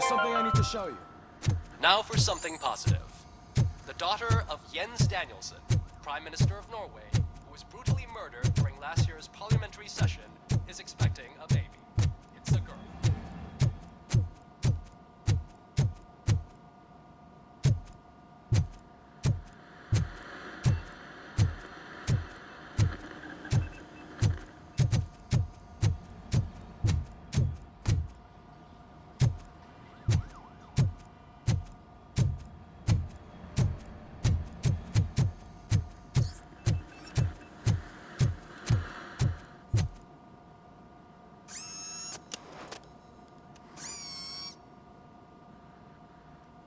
something I need to show you. Now for something positive. The daughter of Jens Danielson, Prime Minister of Norway, who was brutally murdered during last year's parliamentary session, is expecting a baby. It's a girl.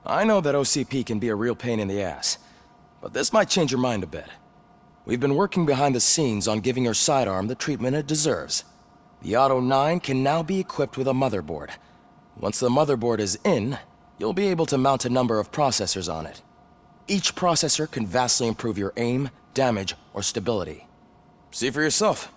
I know that OCP can be a real pain in the ass, but this might change your mind a bit. We've been working behind the scenes on giving your sidearm the treatment it deserves. The Auto 9 can now be equipped with a motherboard. Once the motherboard is in, you'll be able to mount a number of processors on it. Each processor can vastly improve your aim, damage, or stability. See for yourself.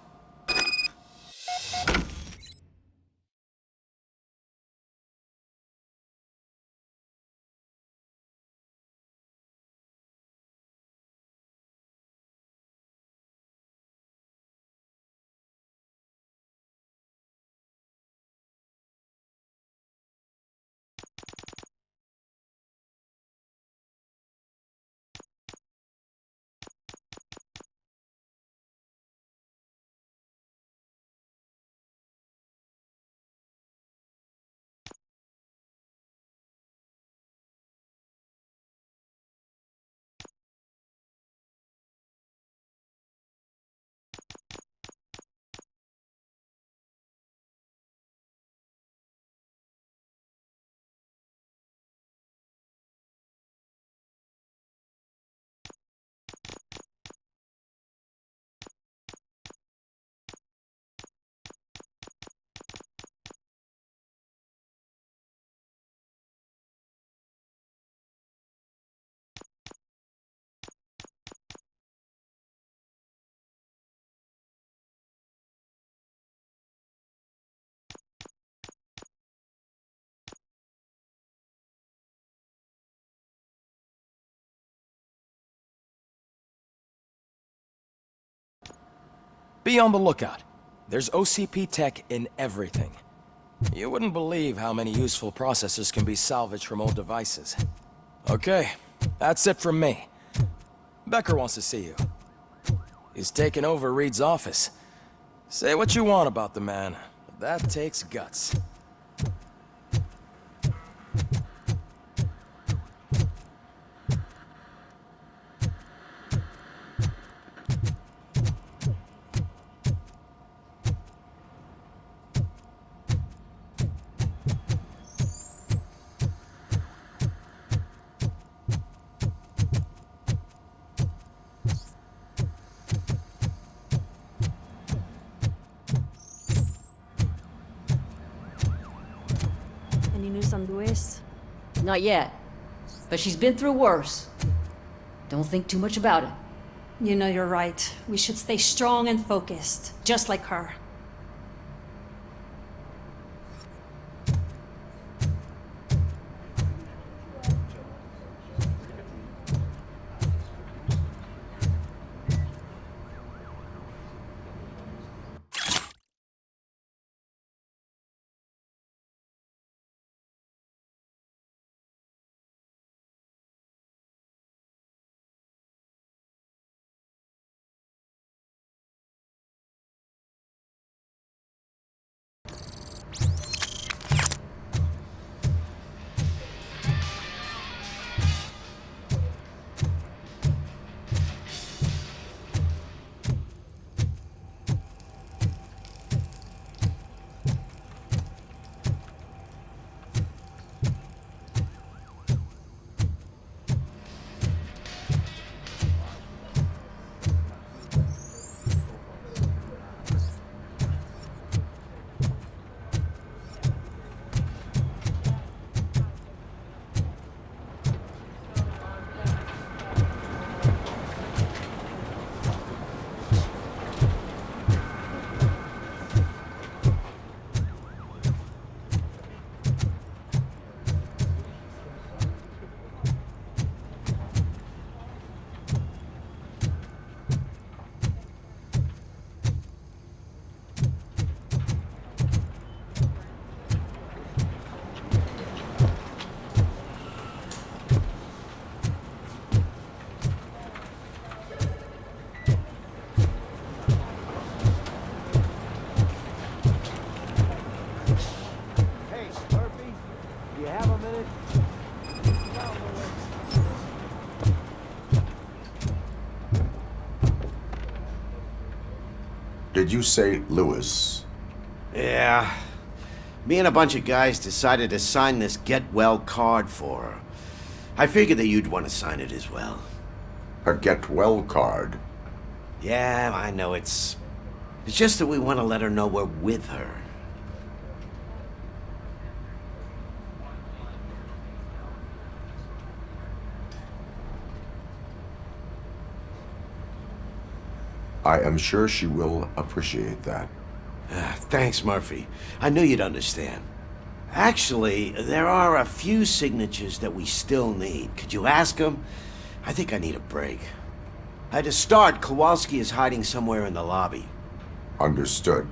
Be on the lookout. There's OCP tech in everything. You wouldn't believe how many useful processors can be salvaged from old devices. Okay, that's it from me. Becker wants to see you. He's taken over Reed's office. Say what you want about the man, but that takes guts. Any news on Luis? Not yet. But she's been through worse. Don't think too much about it. You know you're right. We should stay strong and focused, just like her. Did you say Lewis? Yeah. Me and a bunch of guys decided to sign this get well card for her. I figured that you'd want to sign it as well. A get well card? Yeah, I know it's just that we want to let her know we're with her. I am sure she will appreciate that. Thanks, Murphy. I knew you'd understand. Actually, there are a few signatures that we still need. Could you ask them? I think I need a break. To start, Kowalski is hiding somewhere in the lobby. Understood.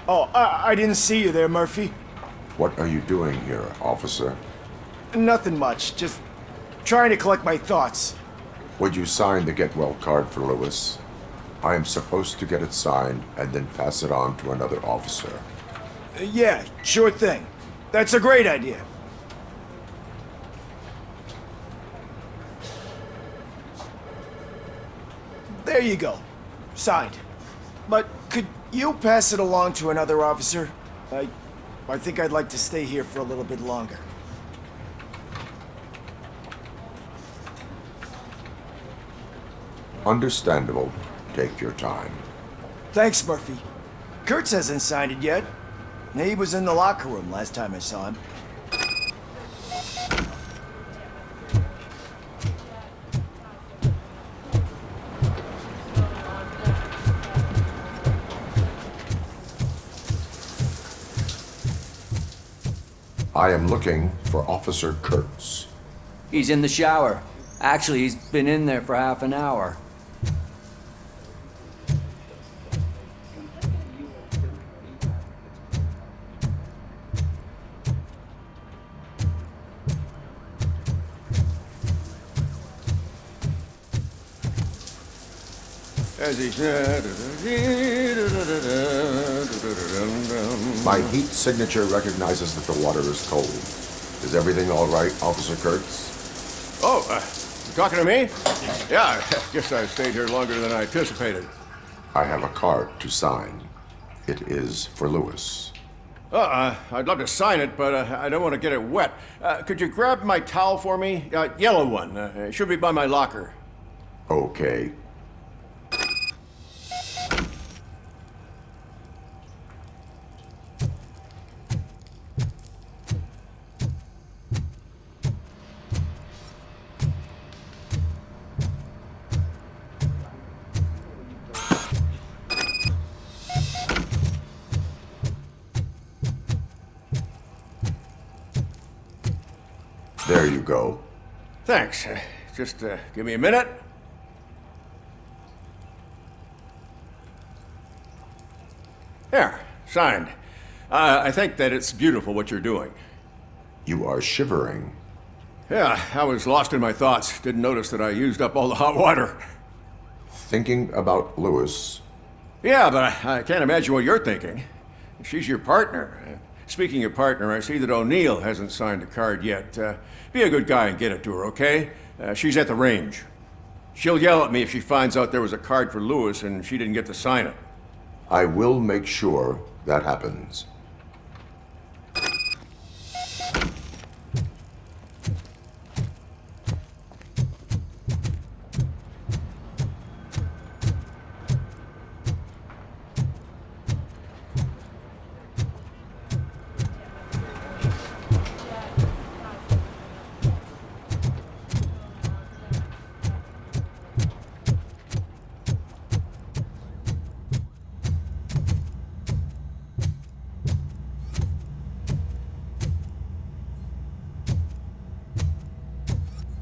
Oh, I didn't see you there, Murphy. What are you doing here, officer? Nothing much, just trying to collect my thoughts. Would you sign the get well card for Lewis? I am supposed to get it signed and then pass it on to another officer. Yeah, sure thing. That's a great idea. There you go. Signed. But could you pass it along to another officer? I think I'd like to stay here for a little bit longer. Understandable. Take your time. Thanks, Murphy. Kurtz hasn't signed it yet. He was in the locker room last time I saw him. I am looking for Officer Kurtz. He's in the shower. Actually, he's been in there for half an hour. My heat signature recognizes that the water is cold. Is everything all right, Officer Kurtz? Oh, you talking to me? Yeah, I guess I stayed here longer than I anticipated. I have a card to sign. It is for Lewis. I'd love to sign it, but I don't want to get it wet. Could you grab my towel for me? Yellow one. It should be by my locker. Okay. There you go. Thanks. Just give me a minute. There, signed. I think that it's beautiful what you're doing. You are shivering. Yeah, I was lost in my thoughts. Didn't notice that I used up all the hot water. Thinking about Lewis. Yeah, but I can't imagine what you're thinking. She's your partner. Speaking of partner, I see that O'Neill hasn't signed a card yet. Be a good guy and get it to her, okay? She's at the range. She'll yell at me if she finds out there was a card for Lewis and she didn't get to sign it. I will make sure that happens.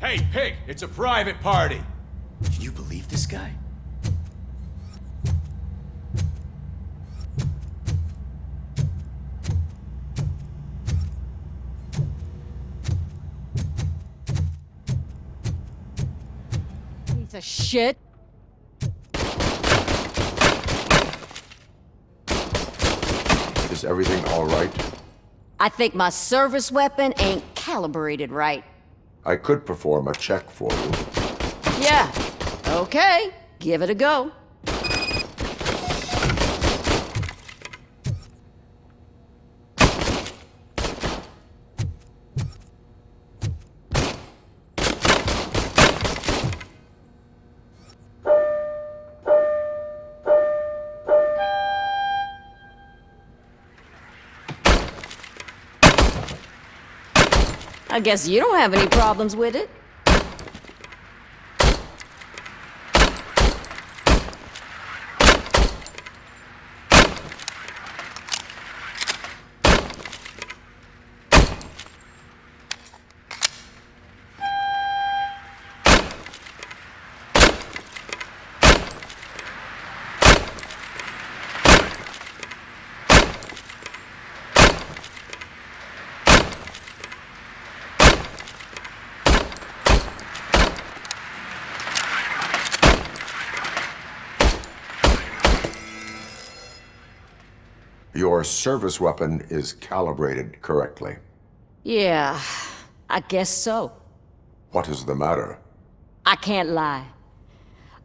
Hey, Pig, it's a private party. Can you believe this guy? Piece of shit. Is everything all right? I think my service weapon ain't calibrated right. I could perform a check for you. Yeah, okay, give it a go. I guess you don't have any problems with it. Your service weapon is calibrated correctly. Yeah, I guess so. What is the matter? I can't lie.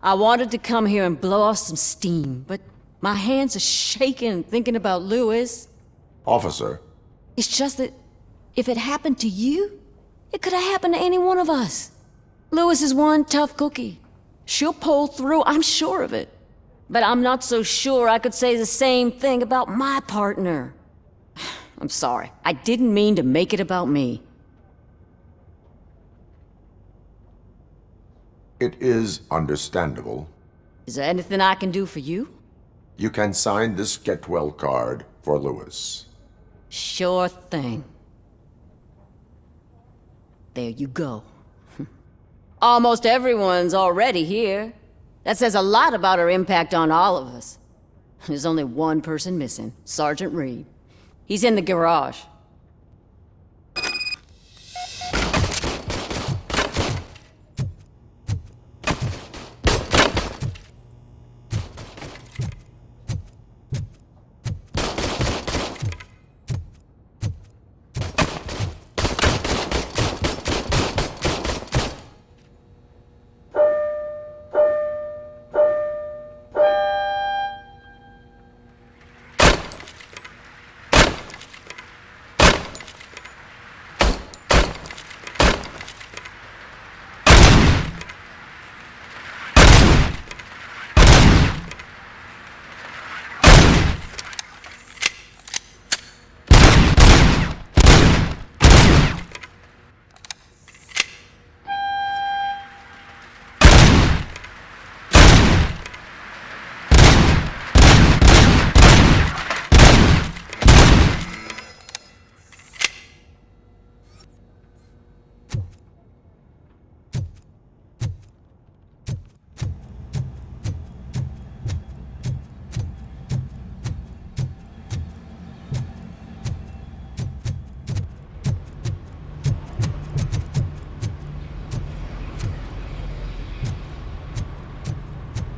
I wanted to come here and blow off some steam, but my hands are shaking thinking about Lewis. Officer, It's just that if it happened to you, it could have happened to any one of us. Lewis is one tough cookie. She'll pull through, I'm sure of it. But I'm not so sure I could say the same thing about my partner. I'm sorry. I didn't mean to make it about me. it is understandable. Is there anything I can do for you? You can sign this get well card for Lewis. Sure thing. There you go. Almost everyone's already here. That says a lot about her impact on all of us. There's only one person missing, Sergeant Reed. He's in the garage.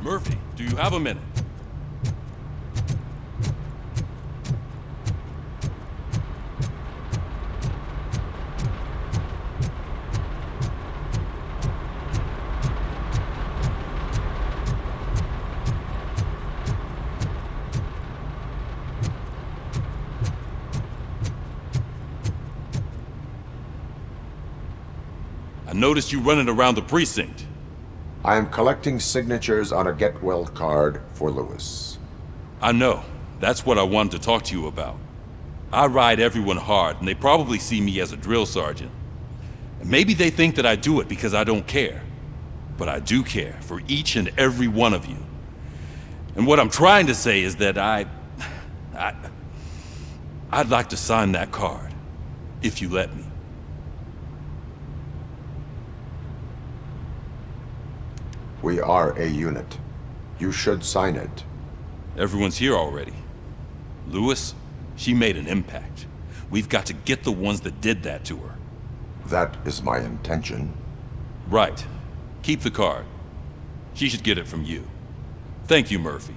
Murphy, do you have a minute? I noticed you running around the precinct. I am collecting signatures on a get well card for Lewis. I know. That's what I wanted to talk to you about. I ride everyone hard, and they probably see me as a drill sergeant. And maybe they think that I do it because I don't care. But I do care for each and every one of you. And what I'm trying to say is that I'd like to sign that card, if you let me. We are a unit. You should sign it. Everyone's here already. Lewis, she made an impact. We've got to get the ones that did that to her. That is my intention. Right. Keep the card. She should get it from you. Thank you, Murphy.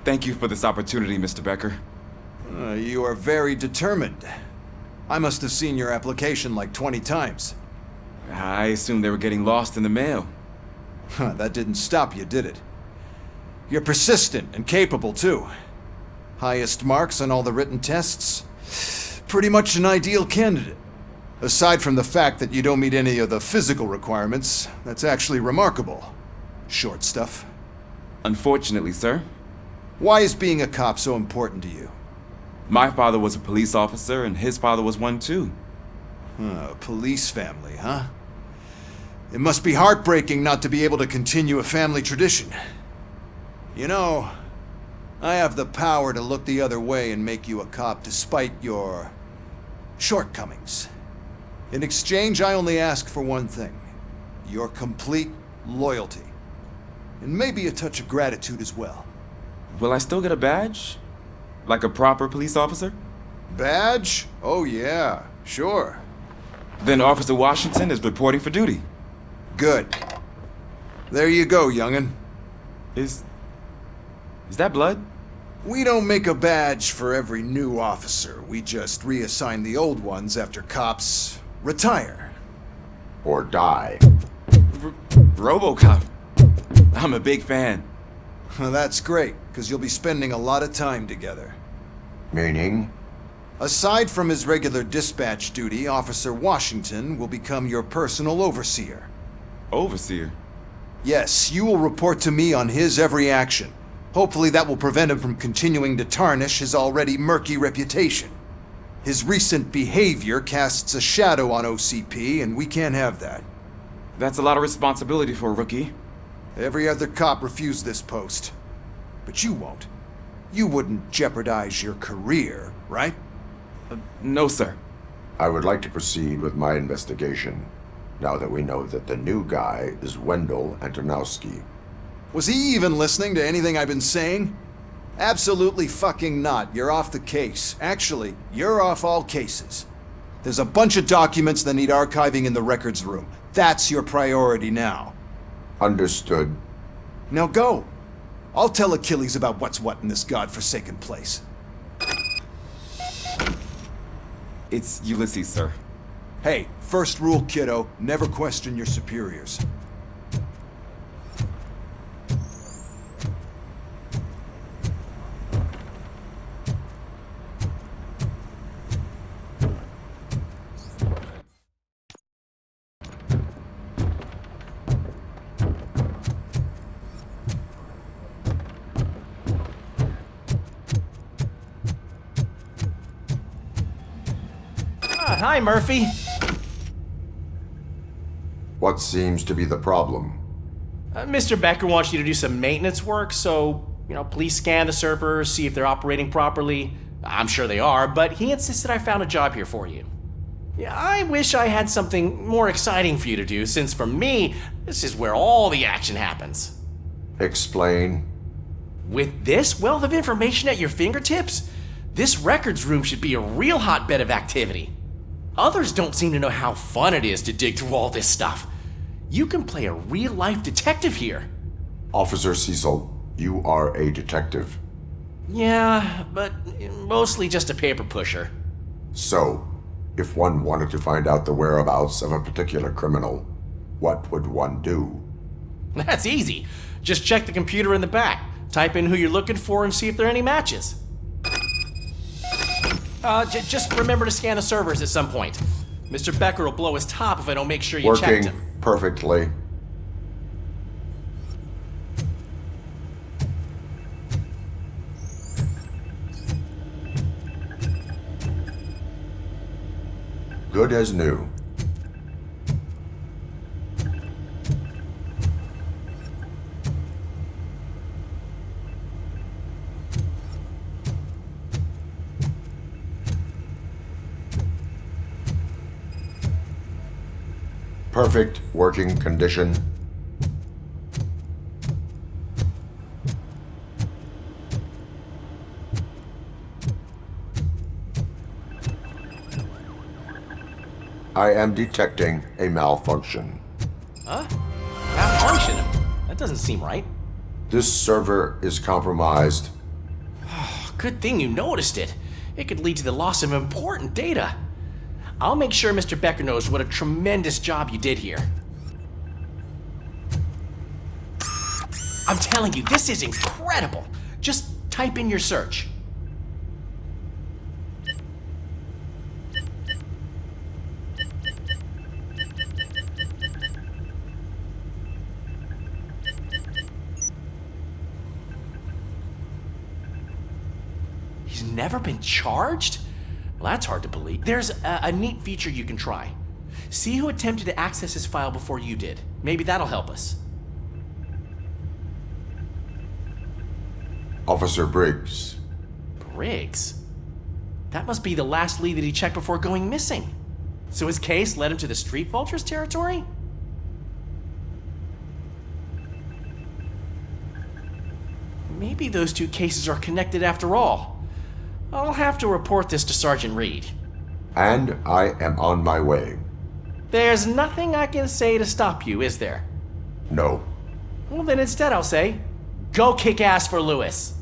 Thank you for this opportunity, Mr. Becker. You are very determined. I must have seen your application like 20 times. I assumed they were getting lost in the mail. That didn't stop you, did it? You're persistent and capable, too. Highest marks on all the written tests. Pretty much an ideal candidate. Aside from the fact that you don't meet any of the physical requirements, that's actually remarkable. Short stuff. Unfortunately, sir. Why is being a cop so important to you? My father was a police officer, and his father was one too. Police family, huh? It must be heartbreaking not to be able to continue a family tradition. You know, I have the power to look the other way and make you a cop despite your shortcomings. In exchange, I only ask for one thing. Your complete loyalty. And maybe a touch of gratitude as well. Will I still get a badge? Like a proper police officer? Badge? Oh yeah, sure. Then Officer Washington is reporting for duty. Good. There you go, young'un. Is that blood? We don't make a badge for every new officer. We just reassign the old ones after cops retire. Or die. Robocop. I'm a big fan. Well, that's great, because you'll be spending a lot of time together. Meaning? Aside from his regular dispatch duty, Officer Washington will become your personal overseer. Overseer? Yes, you will report to me on his every action. Hopefully that will prevent him from continuing to tarnish his already murky reputation. His recent behavior casts a shadow on OCP, and we can't have that. That's a lot of responsibility for a rookie. Every other cop refused this post. But you won't. You wouldn't jeopardize your career, right? No, sir. I would like to proceed with my investigation, now that we know that the new guy is Wendell Antonowski. Was he even listening to anything I've been saying? Absolutely fucking not. You're off the case. Actually, you're off all cases. There's a bunch of documents that need archiving in the records room. That's your priority now. Understood. Now go. I'll tell Achilles about what's what in this godforsaken place. It's Ulysses, sir. Hey, first rule, kiddo, never question your superiors. Hi, Murphy. What seems to be the problem? Mr. Becker wants you to do some maintenance work, so, please scan the servers, see if they're operating properly. I'm sure they are, but he insisted I found a job here for you. Yeah, I wish I had something more exciting for you to do, since for me, this is where all the action happens. Explain. With this wealth of information at your fingertips, this records room should be a real hotbed of activity. Others don't seem to know how fun it is to dig through all this stuff. You can play a real-life detective here. Officer Cecil, you are a detective. Yeah, but mostly just a paper pusher. So, if one wanted to find out the whereabouts of a particular criminal, what would one do? That's easy. Just check the computer in the back, type in who you're looking for, and see if there are any matches. Just remember to scan the servers at some point. Mr. Becker will blow his top if I don't make sure you checked him. Working perfectly. Good as new. Perfect working condition. I am detecting a malfunction. Huh? Malfunction? That doesn't seem right. This server is compromised. Good thing you noticed it. It could lead to the loss of important data. I'll make sure Mr. Becker knows what a tremendous job you did here. I'm telling you, this is incredible. Just type in your search. He's never been charged? Well, that's hard to believe. There's a neat feature you can try. See who attempted to access his file before you did. Maybe that'll help us. Officer Briggs. Briggs? That must be the last lead that he checked before going missing. So his case led him to the Street Vultures territory? Maybe those two cases are connected after all. I'll have to report this to Sergeant Reed. And I am on my way. There's nothing I can say to stop you, is there? No. Well, then instead I'll say, go kick ass for Lewis.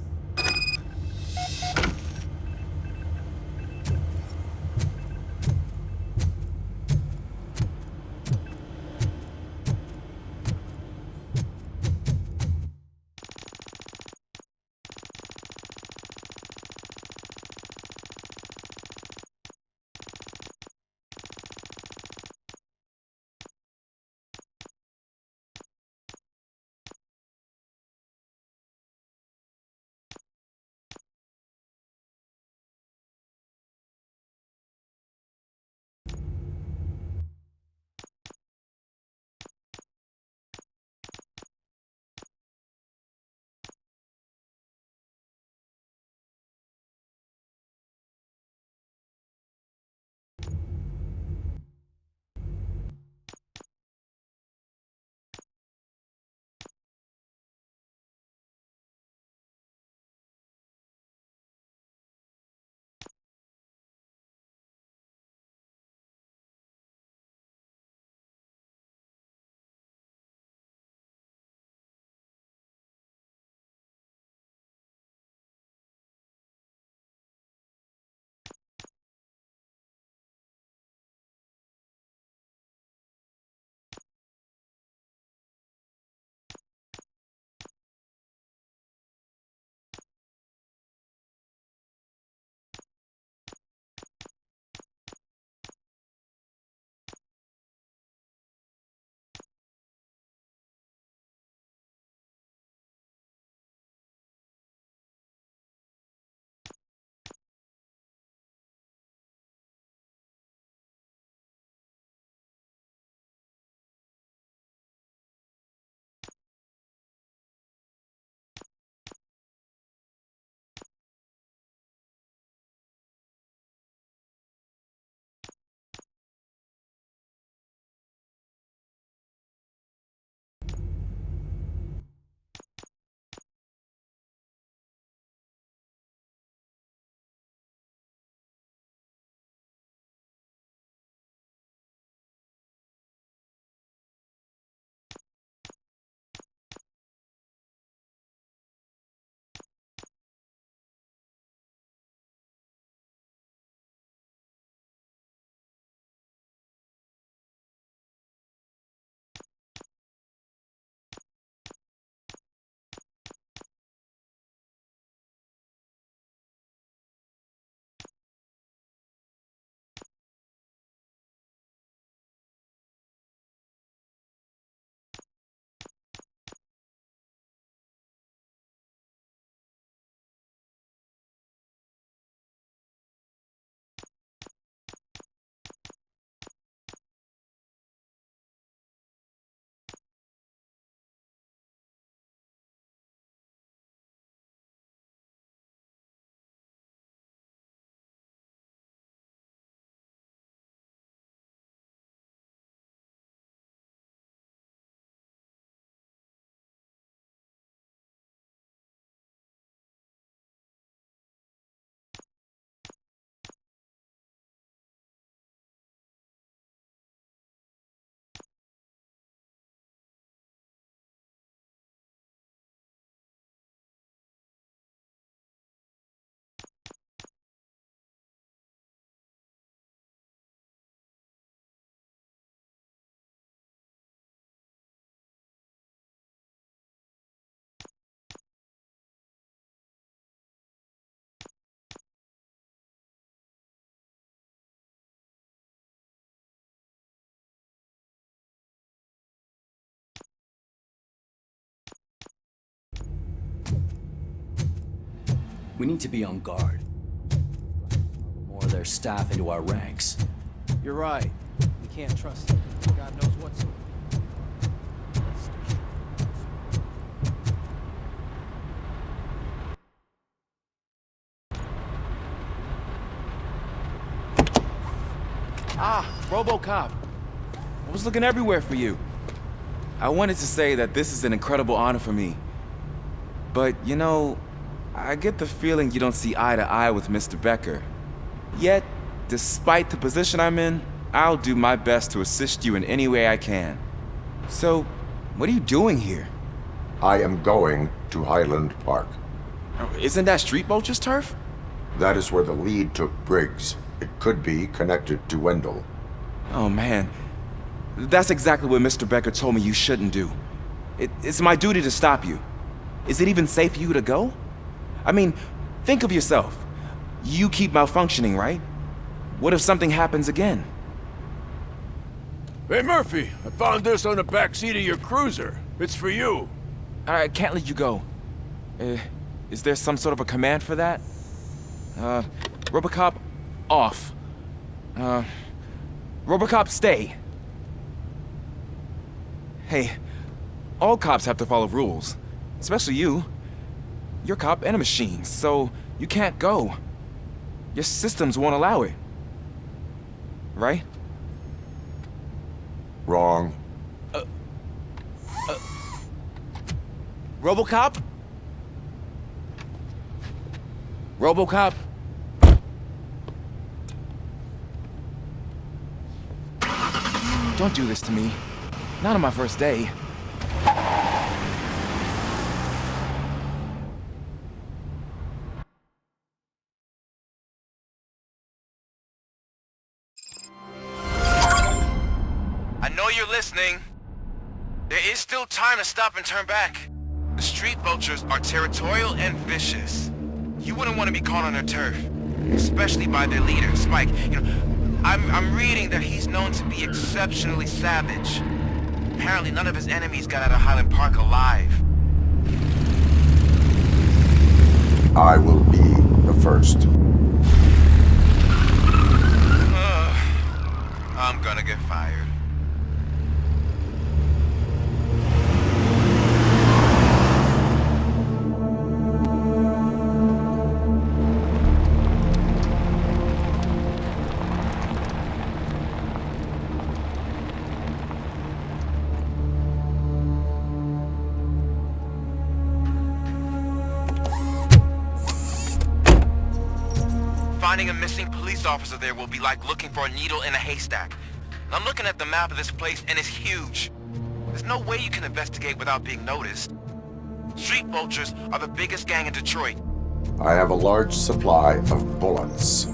We need to be on guard. More of their staff into our ranks. You're right. We can't trust them. God knows what's... Ah, Robocop. I was looking everywhere for you. I wanted to say that this is an incredible honor for me. But, you know, I get the feeling you don't see eye to eye with Mr. Becker. Yet, despite the position I'm in, I'll do my best to assist you in any way I can. So, what are you doing here? I am going to Highland Park. Isn't that Street Vultures turf? That is where the lead took Briggs. It could be connected to Wendell. Oh man, that's exactly what Mr. Becker told me you shouldn't do. It's my duty to stop you. Is it even safe for you to go? I mean, think of yourself. You keep malfunctioning, right? What if something happens again? Hey, Murphy, I found this on the back seat of your cruiser. It's for you. I can't let you go. Is there some sort of a command for that? Robocop, off. Robocop, stay. Hey, all cops have to follow rules. Especially you. You're a cop and a machine, so you can't go. Your systems won't allow it. Right? Wrong. Robocop? Robocop? Don't do this to me. Not on my first day. I know you're listening. There is still time to stop and turn back. The street vultures are territorial and vicious. You wouldn't want to be caught on their turf, especially by their leader, Spike. You know, I'm reading that he's known to be exceptionally savage. Apparently none of his enemies got out of Highland Park alive. I will be the first. I'm gonna get fired. Finding a missing police officer there will be like looking for a needle in a haystack. I'm looking at the map of this place and it's huge. There's no way you can investigate without being noticed. Street Vultures are the biggest gang in Detroit. I have a large supply of bullets.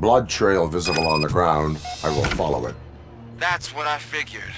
blood trail visible on the ground, I will follow it. That's what I figured.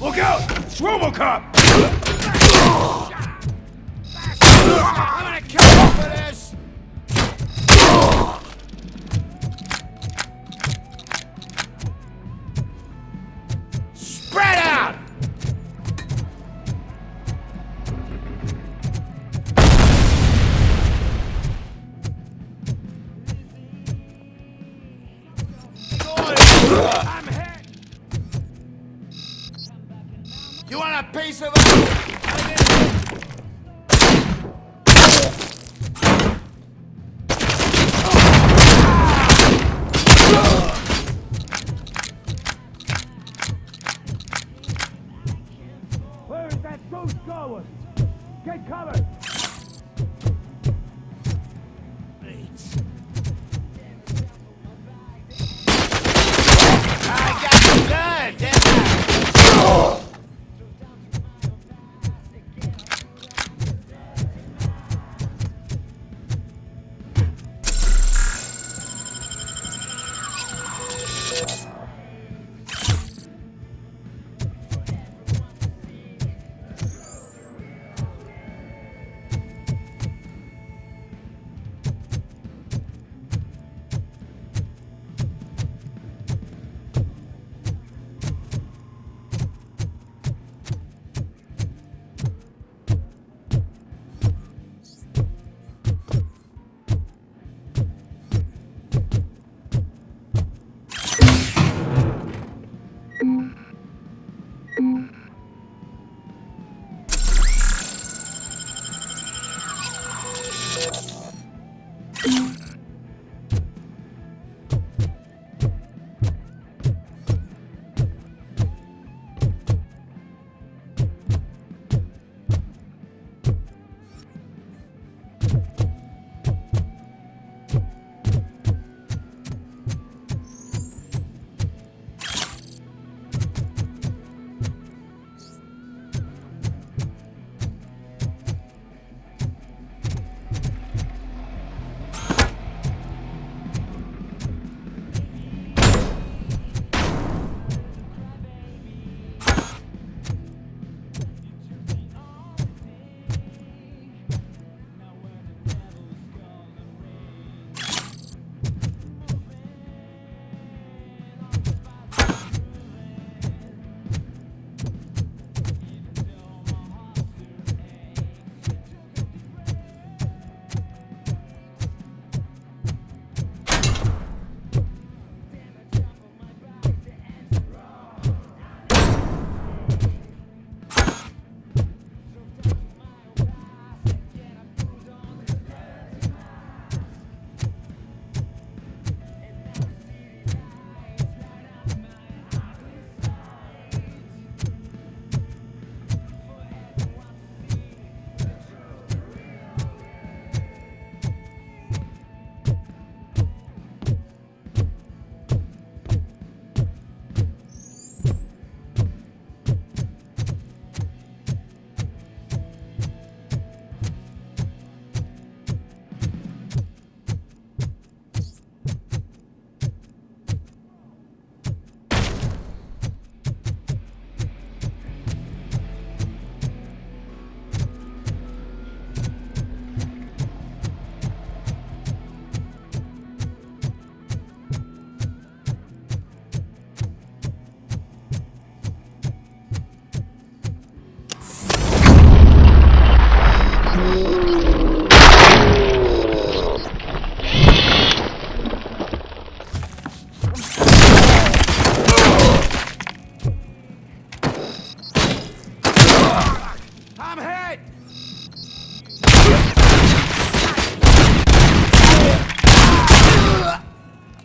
Look out! It's Robocop! I'm gonna kill you for this! You want a piece of it? Where is that ghost going? Get covered! I got you good, didn't I?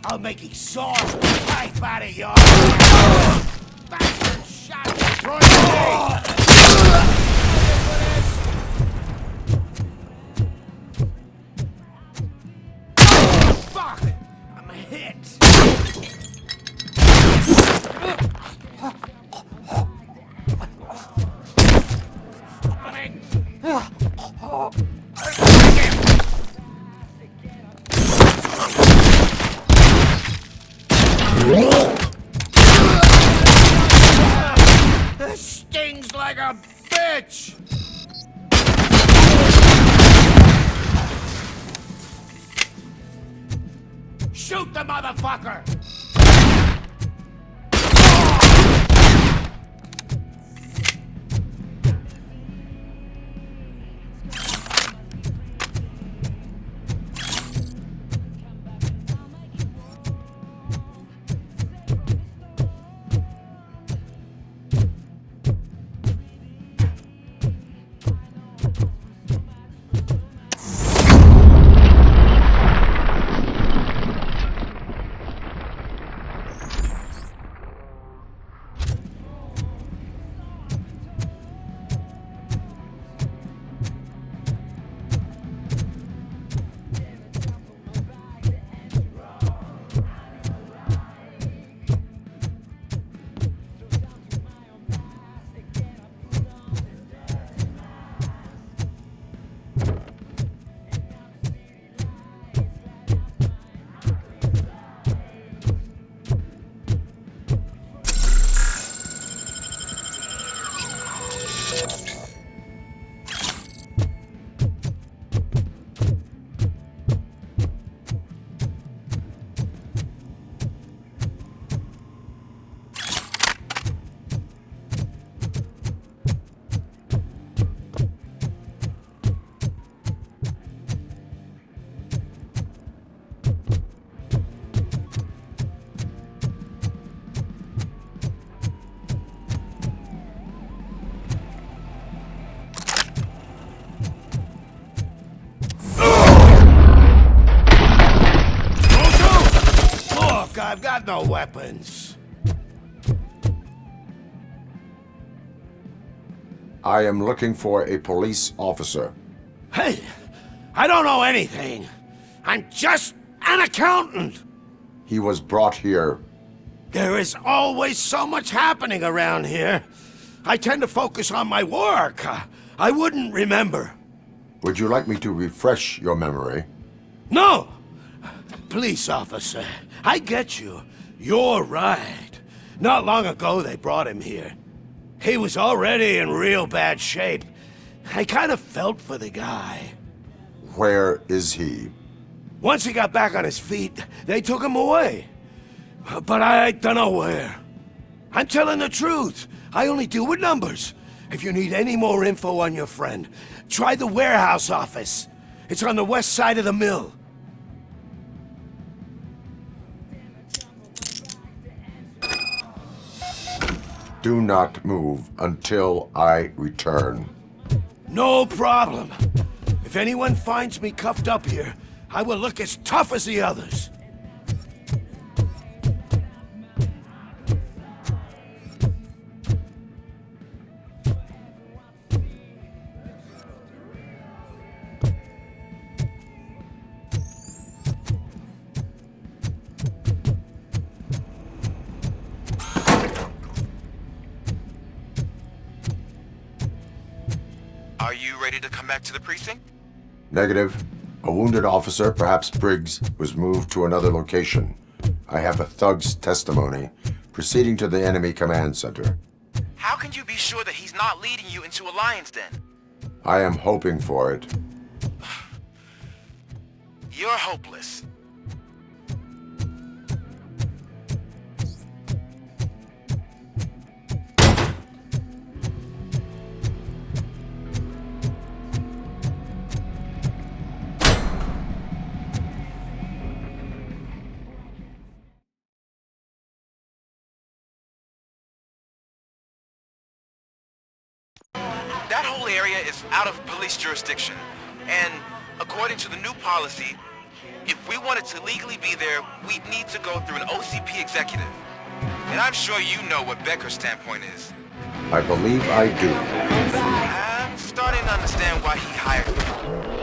I'll make exhaust pipe out of your bastard shot through fuck! I'm hit! This stings like a bitch! Shoot the motherfucker! no weapons. I am looking for a police officer. Hey, I don't know anything. I'm just an accountant. He was brought here. There is always so much happening around here. I tend to focus on my work. I wouldn't remember. Would you like me to refresh your memory? No! Police officer, I get you. You're right. Not long ago they brought him here. He was already in real bad shape. I kind of felt for the guy. Where is he? Once he got back on his feet, they took him away. But I don't know where. I'm telling the truth. I only deal with numbers. If you need any more info on your friend, try the warehouse office. It's on the west side of the mill. Do not move until I return. No problem. If anyone finds me cuffed up here, I will look as tough as the others. Are you ready to come back to the precinct? Negative. A wounded officer, perhaps Briggs, was moved to another location. I have a thug's testimony, proceeding to the enemy command center. How can you be sure that he's not leading you into a lion's den? I am hoping for it. You're hopeless. That whole area is out of police jurisdiction, and according to the new policy, if we wanted to legally be there, we'd need to go through an OCP executive. And I'm sure you know what Becker's standpoint is. I believe I do. I'm starting to understand why he hired me.